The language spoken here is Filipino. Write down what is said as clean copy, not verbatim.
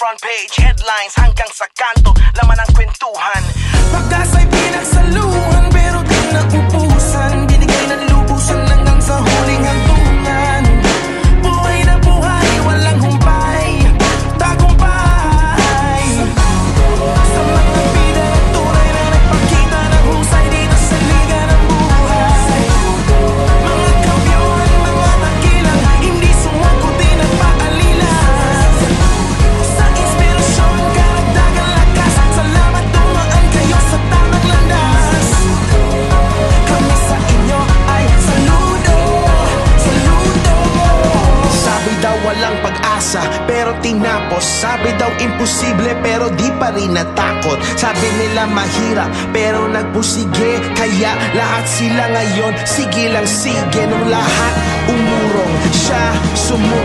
front page headlines hanggang sa kanto, laman ng kwentuhan. Pag-asa'y pinagsaluhan pero di naubusan, binigay ng lubusan hanggang sa huling hantungan. Buhay na buhay, walang humpay, tagumpay. Sa mga bida na tunay na nagpakita ng husay dito sa liga ng buhay. Mga kampiyon, mga takilang, hindi sumuko din at paalilan. Sa inspirasyon, karagdagang lakas, salamat dumaan kayo sa tamang landas. Kami sa inyo ay saludo, saludo. Sabi daw walang pag-asa, pero tinapos. Sabi daw imposible, pero di pa rin natakot. Sabi nila mahirap, pero nagpusige. Kaya lahat sila ngayon, sige lang sige. Nung lahat umurong, siya sumuko.